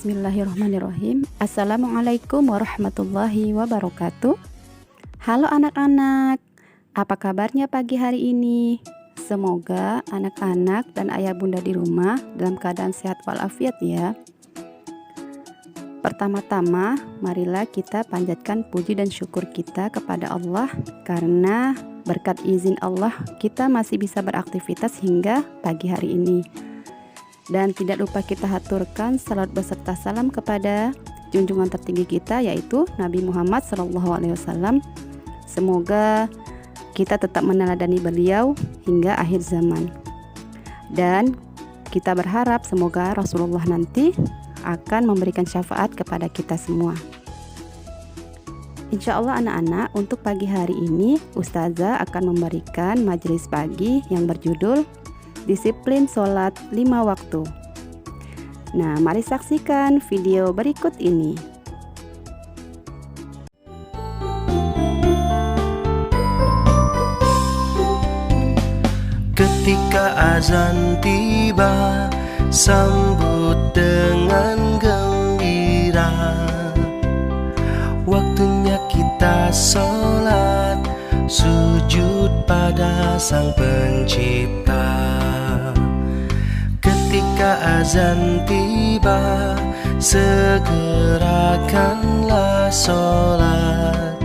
Bismillahirrahmanirrahim. Assalamualaikum warahmatullahi wabarakatuh. Halo anak-anak, apa kabarnya pagi hari ini? Semoga anak-anak dan ayah bunda di rumah dalam keadaan sehat walafiat ya. Pertama-tama, marilah kita panjatkan puji dan syukur kita kepada Allah karena berkat izin Allah kita masih bisa beraktivitas hingga pagi hari ini. Dan tidak lupa kita haturkan salawat beserta salam kepada junjungan tertinggi kita yaitu Nabi Muhammad SAW. Semoga kita tetap meneladani beliau hingga akhir zaman. Dan kita berharap semoga Rasulullah nanti akan memberikan syafaat kepada kita semua. Insya Allah anak-anak, untuk pagi hari ini Ustazah akan memberikan majelis pagi yang berjudul Disiplin Sholat 5 Waktu. Nah, mari saksikan video berikut ini. Ketika azan tiba, sambut dengan gembira. Waktunya kita sholat, sujud pada Sang Pencipta. Ketika azan tiba, segerakanlah sholat.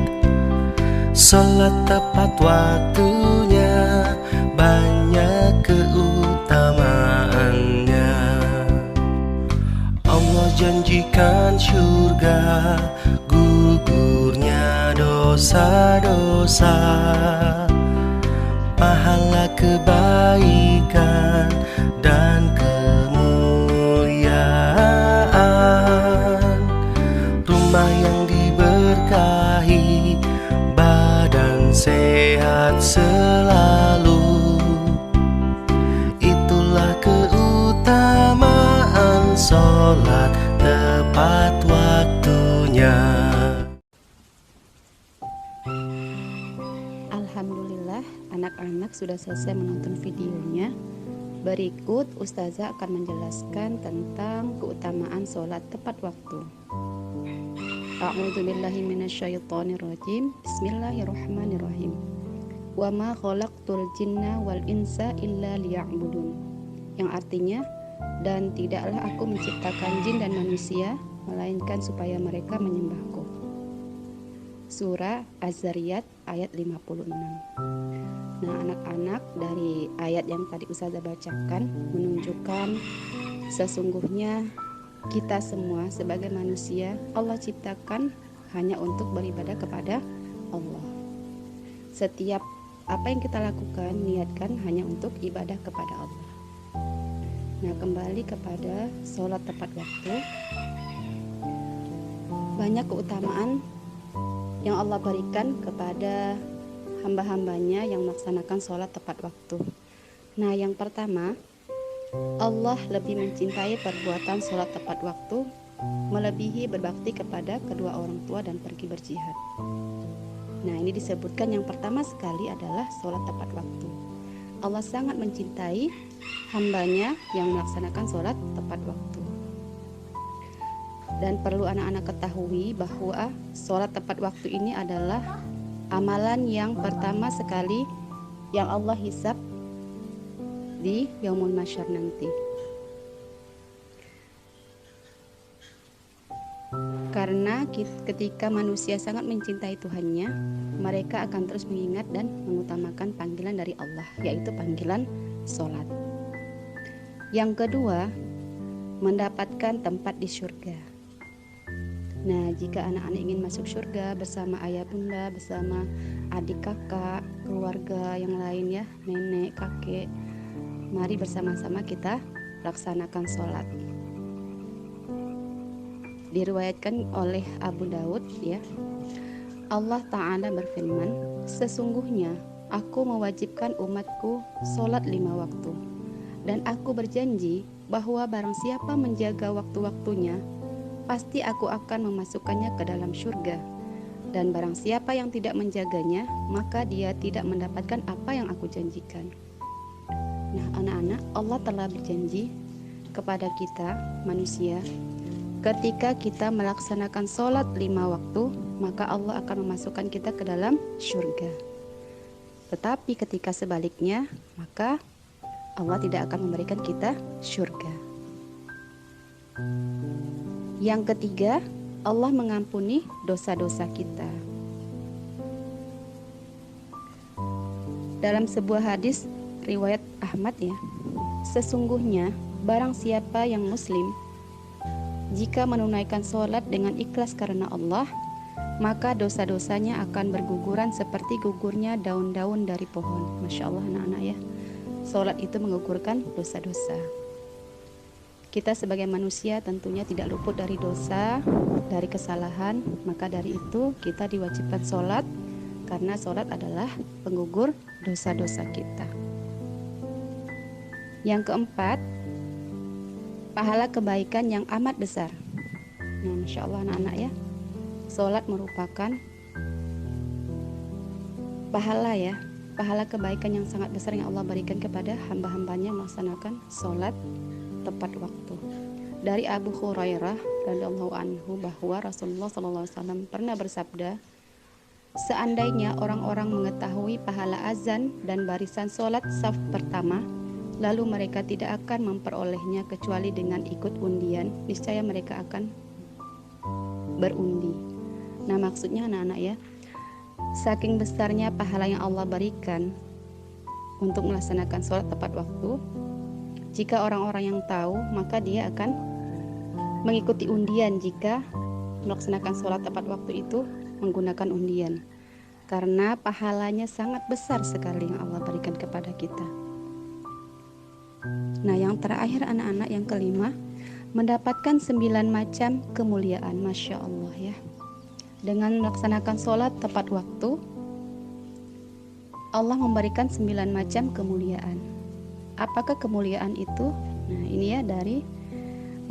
Sholat tepat waktunya, banyak keutamaannya. Allah janjikan surga, gugurnya dosa-dosa, pahala kebaikan dan kemuliaan. Rumah yang diberkahi, badan sehat selalu. Itulah keutamaan sholat tepat waktunya. Alhamdulillah, anak-anak sudah selesai menonton videonya. Berikut Ustazah akan menjelaskan tentang keutamaan sholat tepat waktu. A'udzubillahi minasyaitonirrajim. Bismillahirrahmanirrahim. Wa ma khalaqtul jinna wal insa illa liya'budun. Yang artinya, dan tidaklah aku menciptakan jin dan manusia melainkan supaya mereka menyembahku. Surah Az-Zariyat ayat 56. Nah, anak-anak, dari ayat yang tadi Ustazah bacakan menunjukkan sesungguhnya kita semua sebagai manusia Allah ciptakan hanya untuk beribadah kepada Allah. Setiap apa yang kita lakukan niatkan hanya untuk ibadah kepada Allah. Nah, kembali kepada sholat tepat waktu. Banyak keutamaan yang Allah berikan kepada hamba-hambanya yang melaksanakan sholat tepat waktu. Nah, yang pertama, Allah lebih mencintai perbuatan sholat tepat waktu melebihi berbakti kepada kedua orang tua dan pergi berjihad. Nah, ini disebutkan yang pertama sekali adalah sholat tepat waktu. Allah sangat mencintai hambanya yang melaksanakan sholat tepat waktu. Dan perlu anak-anak ketahui bahwa sholat tepat waktu ini adalah amalan yang pertama sekali yang Allah hisab di Yaumul Mahsyar nanti. Karena ketika manusia sangat mencintai Tuhannya, mereka akan terus mengingat dan mengutamakan panggilan dari Allah, yaitu panggilan sholat. Yang kedua, mendapatkan tempat di surga. Nah, jika anak-anak ingin masuk surga bersama ayah bunda, bersama adik kakak, keluarga yang lain ya, nenek, kakek, mari bersama-sama kita laksanakan sholat. Diriwayatkan oleh Abu Daud ya, Allah Ta'ala berfirman, sesungguhnya aku mewajibkan umatku sholat 5 waktu, dan aku berjanji bahwa barang siapa menjaga waktu-waktunya, pasti aku akan memasukkannya ke dalam surga. Dan barang siapa yang tidak menjaganya, maka dia tidak mendapatkan apa yang aku janjikan. Nah, anak-anak, Allah telah berjanji kepada kita manusia ketika kita melaksanakan sholat 5 waktu, maka Allah akan memasukkan kita ke dalam surga. Tetapi ketika sebaliknya, maka Allah tidak akan memberikan kita surga. Yang ketiga, Allah mengampuni dosa-dosa kita. Dalam sebuah hadis riwayat Ahmad ya, sesungguhnya barang siapa yang muslim jika menunaikan sholat dengan ikhlas karena Allah, maka dosa-dosanya akan berguguran seperti gugurnya daun-daun dari pohon. Masya Allah anak-anak ya, sholat itu menggugurkan dosa-dosa. Kita sebagai manusia tentunya tidak luput dari dosa, dari kesalahan. Maka dari itu kita diwajibkan sholat, karena sholat adalah penggugur dosa-dosa kita. Yang keempat, pahala kebaikan yang amat besar. Nah, Masya Allah anak-anak ya, sholat merupakan pahala ya, pahala kebaikan yang sangat besar yang Allah berikan kepada hamba-hambanya melaksanakan sholat tepat waktu. Dari Abu Hurairah radhiyallahu anhu bahwa Rasulullah SAW pernah bersabda, seandainya orang-orang mengetahui pahala azan dan barisan sholat saf pertama, lalu mereka tidak akan memperolehnya kecuali dengan ikut undian, niscaya mereka akan berundi. Nah, maksudnya anak-anak ya, saking besarnya pahala yang Allah berikan untuk melaksanakan sholat tepat waktu, jika orang-orang yang tahu, maka dia akan mengikuti undian jika melaksanakan sholat tepat waktu itu menggunakan undian, karena pahalanya sangat besar sekali yang Allah berikan kepada kita. Nah, yang terakhir anak-anak, yang kelima, mendapatkan 9 macam kemuliaan. Masya Allah ya, dengan melaksanakan sholat tepat waktu, Allah memberikan 9 macam kemuliaan. Apakah kemuliaan itu? Nah, ini ya, dari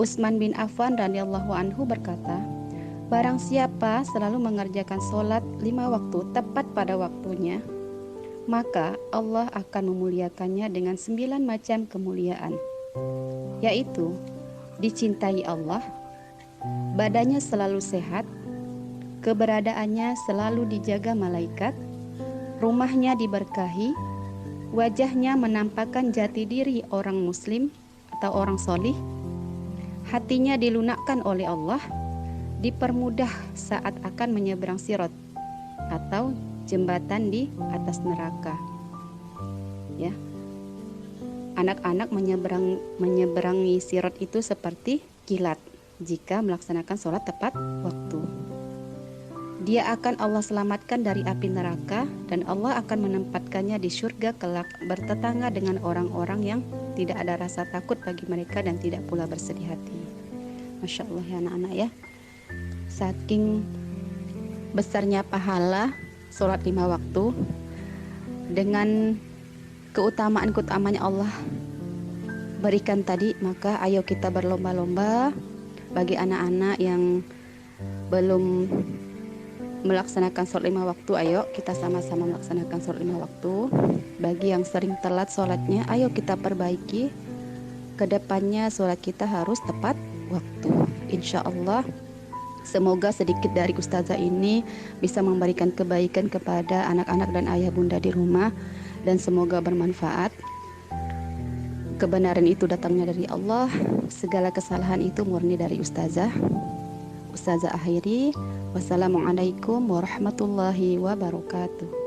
Utsman bin Affan radhiyallahu anhu berkata, barang siapa selalu mengerjakan sholat 5 waktu tepat pada waktunya, maka Allah akan memuliakannya dengan 9 macam kemuliaan, yaitu dicintai Allah, badannya selalu sehat, keberadaannya selalu dijaga malaikat, rumahnya diberkahi, wajahnya menampakkan jati diri orang muslim atau orang solih, hatinya dilunakkan oleh Allah, dipermudah saat akan menyeberang sirat atau jembatan di atas neraka. Ya, anak-anak menyeberangi sirat itu seperti kilat jika melaksanakan sholat tepat waktu. Dia akan Allah selamatkan dari api neraka, dan Allah akan menempatkannya di surga kelak, bertetangga dengan orang-orang yang tidak ada rasa takut bagi mereka dan tidak pula bersedih hati. Masya Allah ya anak-anak ya, saking besarnya pahala sholat 5 waktu dengan keutamaan-keutamaan yang Allah berikan tadi, maka ayo kita berlomba-lomba. Bagi anak-anak yang belum melaksanakan sholat 5 waktu, ayo kita sama-sama melaksanakan sholat 5 waktu. Bagi yang sering telat sholatnya, ayo kita perbaiki. Kedepannya sholat kita harus tepat waktu, insya Allah. Semoga sedikit dari ustazah ini bisa memberikan kebaikan kepada anak-anak dan ayah bunda di rumah, dan semoga bermanfaat. Kebenaran itu datangnya dari Allah, segala kesalahan itu murni dari ustazah akhiri. Wassalamualaikum warahmatullahi wabarakatuh.